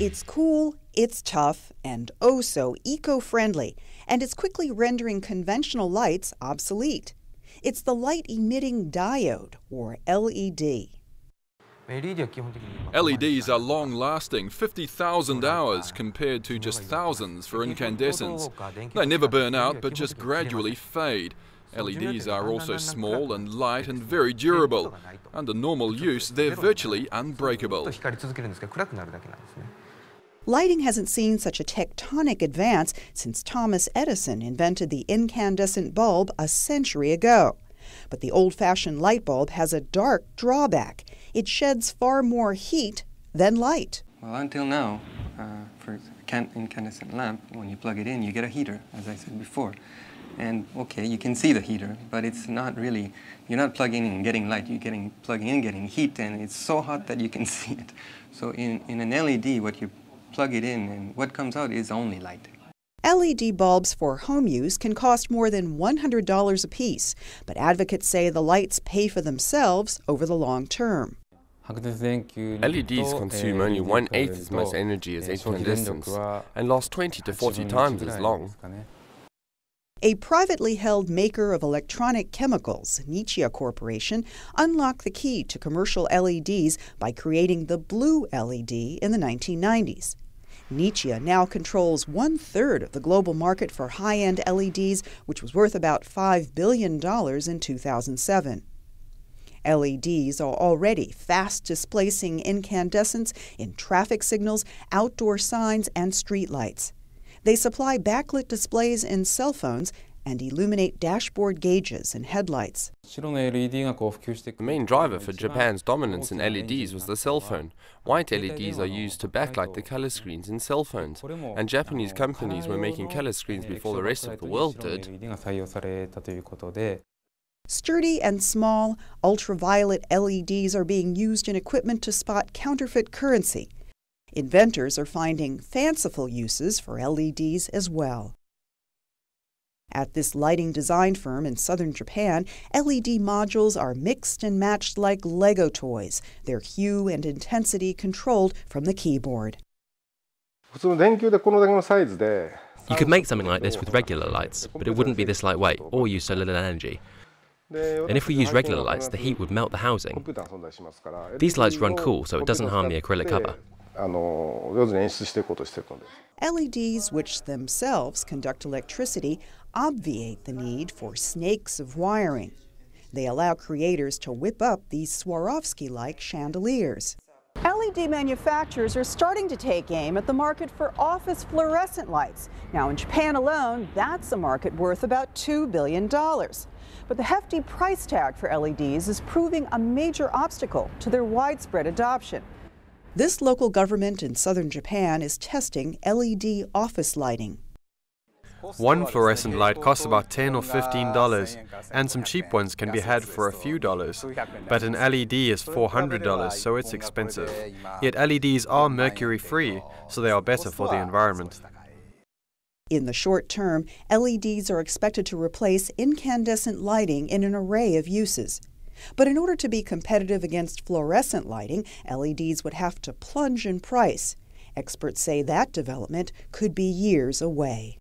It's cool, it's tough, and oh so eco-friendly, and it's quickly rendering conventional lights obsolete. It's the light-emitting diode, or LED. LEDs are long-lasting, 50,000 hours compared to just thousands for incandescents. They never burn out but just gradually fade. LEDs are also small and light and very durable. Under normal use, they're virtually unbreakable. Lighting hasn't seen such a tectonic advance since Thomas Edison invented the incandescent bulb a century ago. But the old-fashioned light bulb has a dark drawback. It sheds far more heat than light. Well, until now, for an incandescent lamp, when you plug it in, you get a heater, as I said before. And okay, you can see the heater, but it's not really, you're not plugging in and getting light, you're plugging in, getting heat, and it's so hot that you can see it. So in an LED, what you plug it in and what comes out is only light. LED bulbs for home use can cost more than $100 apiece, but advocates say the lights pay for themselves over the long term. LEDs consume only 1/8 as much energy as incandescents and last 20 to 40 times as long. A privately held maker of electronic chemicals, Nichia Corporation, unlocked the key to commercial LEDs by creating the blue LED in the 1990s. Nichia now controls 1/3 of the global market for high-end LEDs, which was worth about $5 billion in 2007. LEDs are already fast displacing incandescents in traffic signals, outdoor signs, and streetlights. They supply backlit displays in cell phones and illuminate dashboard gauges and headlights. The main driver for Japan's dominance in LEDs was the cell phone. White LEDs are used to backlight the color screens in cell phones, and Japanese companies were making color screens before the rest of the world did. Sturdy and small, ultraviolet LEDs are being used in equipment to spot counterfeit currency. Inventors are finding fanciful uses for LEDs as well. At this lighting design firm in southern Japan, LED modules are mixed and matched like Lego toys, their hue and intensity controlled from the keyboard. You could make something like this with regular lights, but it wouldn't be this lightweight or use so little energy. And if we use regular lights, the heat would melt the housing. These lights run cool, so it doesn't harm the acrylic cover. LEDs, which themselves conduct electricity, obviate the need for snakes of wiring. They allow creators to whip up these Swarovski-like chandeliers. LED manufacturers are starting to take aim at the market for office fluorescent lights. Now, in Japan alone, that's a market worth about $2 billion. But the hefty price tag for LEDs is proving a major obstacle to their widespread adoption. This local government in southern Japan is testing LED office lighting. One fluorescent light costs about $10 or $15, and some cheap ones can be had for a few dollars. But an LED is $400, so it's expensive. Yet LEDs are mercury-free, so they are better for the environment. In the short term, LEDs are expected to replace incandescent lighting in an array of uses. But in order to be competitive against fluorescent lighting, LEDs would have to plunge in price. Experts say that development could be years away.